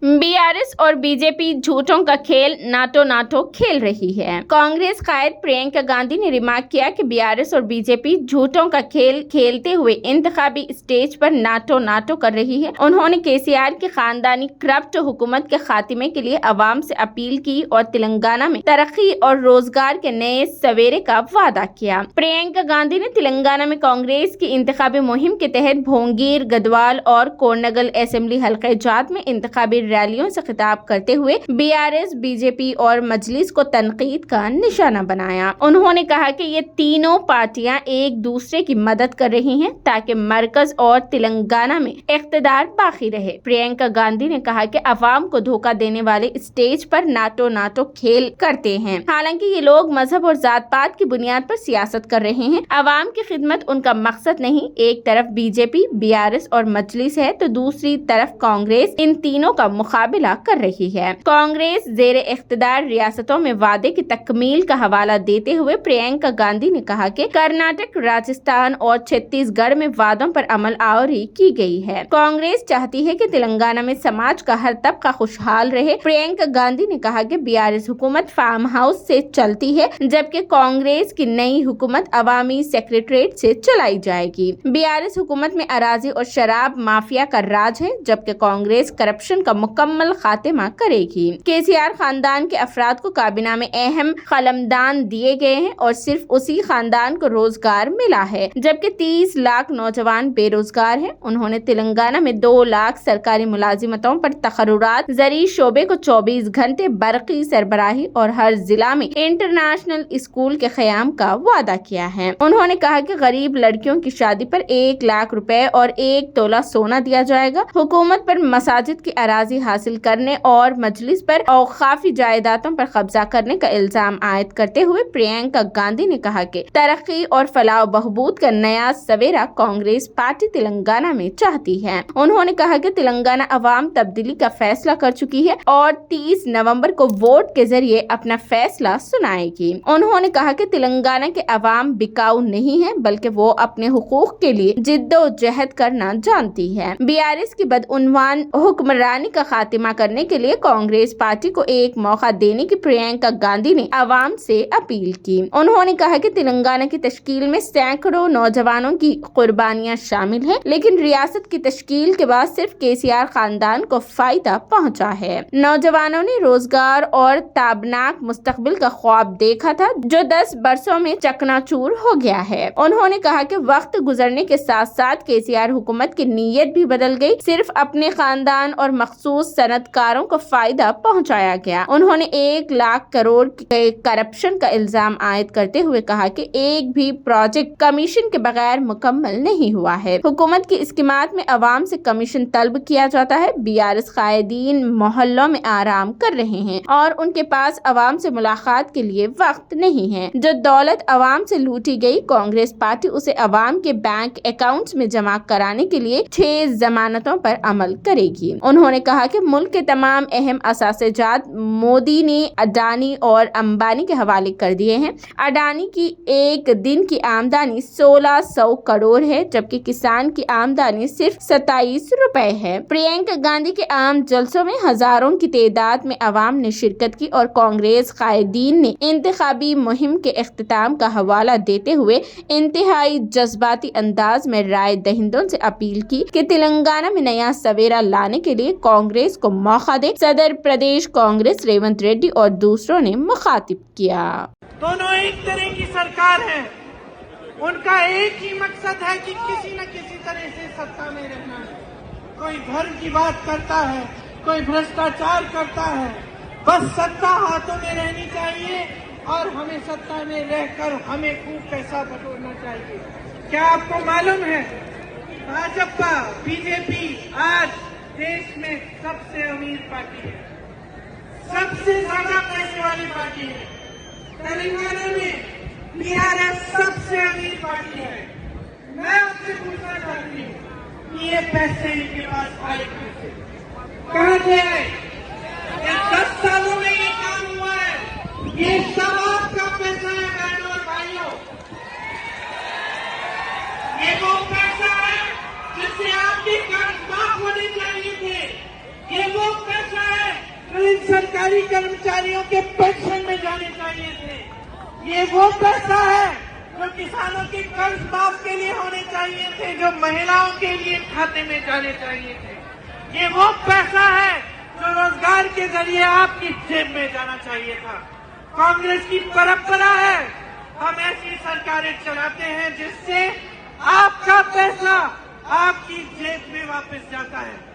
BRS और BJP झूठों का खेल नाटो खेल रही है। कांग्रेस कायद प्रियंका गांधी ने रिमार्क किया कि बीआरएस और बीजेपी झूठों का खेल खेलते हुए इंतखाबी स्टेज पर नाटो कर रही है। उन्होंने केसीआर की खानदानी करप्ट हुकूमत के खात्मे के लिए अवाम से अपील की और तेलंगाना में तरक्की और रोजगार के नए सवेरे का वादा किया। प्रियंका गांधी ने तेलंगाना में कांग्रेस की इंतखाबी मुहिम के तहत भोंगीर, गदवाल और कोरनगल असेंबली हल्के जात में इंतखाबी रैलियों से खिताब करते हुए बीआरएस, बीजेपी और मजलिस को तनकीद का निशाना बनाया। उन्होंने कहा कि ये तीनों पार्टियां एक दूसरे की मदद कर रही हैं ताकि मरकज और तेलंगाना में इख्तिदार बाकी रहे। प्रियंका गांधी ने कहा कि अवाम को धोखा देने वाले स्टेज पर नाटो खेल करते हैं। हालांकि ये लोग मजहब और जात पात की बुनियाद पर सियासत कर रहे हैं। अवाम की खिदमत उनका मकसद नहीं। एक तरफ बीजेपी, बीआरएस और मजलिस है तो दूसरी तरफ कांग्रेस इन तीनों का मुकाबला कर रही है। कांग्रेस जेर इख्तिदार रियासतों में वादे की तकमील का हवाला देते हुए प्रियंका गांधी ने कहा कि कर्नाटक, राजस्थान और छत्तीसगढ़ में वादों पर अमल आवरी की गई है। कांग्रेस चाहती है कि तेलंगाना में समाज का हर तबका खुशहाल रहे। प्रियंका गांधी ने कहा कि बीआरएस हुकूमत फार्म हाउस से चलती है जबकि कांग्रेस की नई हुकूमत अवामी सेक्रेटरीट से चलाई जाएगी। बीआरएस हुकूमत में अराजी और शराब माफिया का राज है जबकि कांग्रेस करप्शन का मुकम्मल खात्मा करेगी। केसीआर खानदान के अफराद को काबीना में अहम कलमदान दिए गए हैं और सिर्फ उसी खानदान को रोजगार मिला है जबकि 30 लाख नौजवान बेरोजगार हैं। उन्होंने तेलंगाना में 2 लाख सरकारी मुलाजिमतों पर तकर्रुरात, ज़री शोबे को 24 घंटे बरकी सरबराही और हर जिला में इंटरनेशनल स्कूल के क़याम का वादा किया है। उन्होंने कहा कि गरीब लड़कियों की शादी पर 1 लाख रुपए और 1 तोला सोना दिया जाएगा। हुकूमत पर मसाजिद की अराजी हासिल करने और मजलिस पर औकाफी जायदादों पर कब्जा करने का इल्जाम आयद करते हुए प्रियंका गांधी ने कहा कि तरक्की और फलाह बहबूद का नया सवेरा कांग्रेस पार्टी तेलंगाना में चाहती है। उन्होंने कहा कि तेलंगाना अवाम तब्दीली का फैसला कर चुकी है और 30 नवंबर को वोट के जरिए अपना फैसला सुनाएगी। उन्होंने कहा कि तेलंगाना के अवाम बिकाऊ नहीं है बल्कि वो अपने हुकूक के लिए जिद्दोजहद करना जानती है। बीआरएस की बदउनवान हुक्मरानी का खात्मा करने के लिए कांग्रेस पार्टी को एक मौका देने की प्रियंका गांधी ने अवाम से अपील की। उन्होंने कहा कि तेलंगाना की तश्कील में सैकड़ों नौजवानों की कुर्बानियां शामिल हैं, लेकिन रियासत की तश्कील के बाद सिर्फ केसीआर खानदान को फायदा पहुंचा है। नौजवानों ने रोजगार और ताबनाक मुस्तकबिल का ख्वाब देखा था जो 10 बरसों में चकनाचूर हो गया है। उन्होंने कहा कि वक्त गुजरने के साथ साथ केसीआर हुकूमत की नीयत भी बदल गई। सिर्फ अपने खानदान और मखसूस सनतकारों को फायदा पहुंचाया गया। उन्होंने 1 लाख करोड़ के करप्शन का इल्जाम आयद करते हुए कहा कि एक भी प्रोजेक्ट कमीशन के बगैर मुकम्मल नहीं हुआ है। हुकूमत की स्कीमात में अवाम से कमीशन तलब किया जाता है। बीआरएस कायदीन मोहल्लों में आराम कर रहे हैं और उनके पास अवाम से मुलाकात के लिए वक्त नहीं है। जो दौलत अवाम से लूटी गई, कांग्रेस पार्टी उसे अवाम के बैंक अकाउंट्स में जमा कराने के लिए 6 जमानतों पर अमल करेगी। उन्होंने कहा कि मुल्क के तमाम अहम असासेजात मोदी ने अडानी और अंबानी के हवाले कर दिए हैं। अडानी की एक दिन की आमदनी 1600 करोड़ है जबकि किसान की आमदनी सिर्फ 27 रुपए है। प्रियंका गांधी के आम जलसों में हजारों की तादाद में अवाम ने शिरकत की और कांग्रेस कायदीन ने इंतखाबी मुहिम के इख्तिताम का हवाला देते हुए इंतहाई जज्बाती अंदाज में राय दहिंदों से अपील की कि तेलंगाना में नया सवेरा लाने के लिए कांग्रेस को मौका दे। सदर प्रदेश कांग्रेस रेवंत रेड्डी और दूसरों ने मुखातिब किया। दोनों एक तरह की सरकार है। उनका एक ही मकसद है कि किसी न किसी तरह से सत्ता में रहना है। कोई धर्म की बात करता है, कोई भ्रष्टाचार करता है। बस सत्ता हाथों में रहनी चाहिए और हमें सत्ता में रहकर हमें खूब पैसा बटोरना चाहिए। क्या आपको मालूम है भाजपा, बीजेपी आज देश में सबसे अमीर पार्टी है, सबसे ज्यादा पैसे वाली पार्टी है। तेलंगाना में बीआरएस सबसे अमीर पार्टी है। मैं आपसे पूछना चाहती हूँ कि ये पैसे इनके पास आए कैसे, कहाँ से आए? 10 सालों में ये काम हुआ है। ये सब आपका पैसा है बहनों और भाइयों। ये वो पैसा है जिससे आपके कर्ज माफ होने चाहिए थे। ये वो पैसा सरकारी कर्मचारियों के पेंशन में जाने चाहिए थे। ये वो पैसा है जो किसानों के कर्ज माफ के लिए होने चाहिए थे, जो महिलाओं के लिए खाते में जाने चाहिए थे। ये वो पैसा है जो रोजगार के जरिए आपकी जेब में जाना चाहिए था। कांग्रेस की परंपरा है, हम ऐसी सरकारें चलाते हैं जिससे आपका पैसा आपकी जेब में वापस जाता है।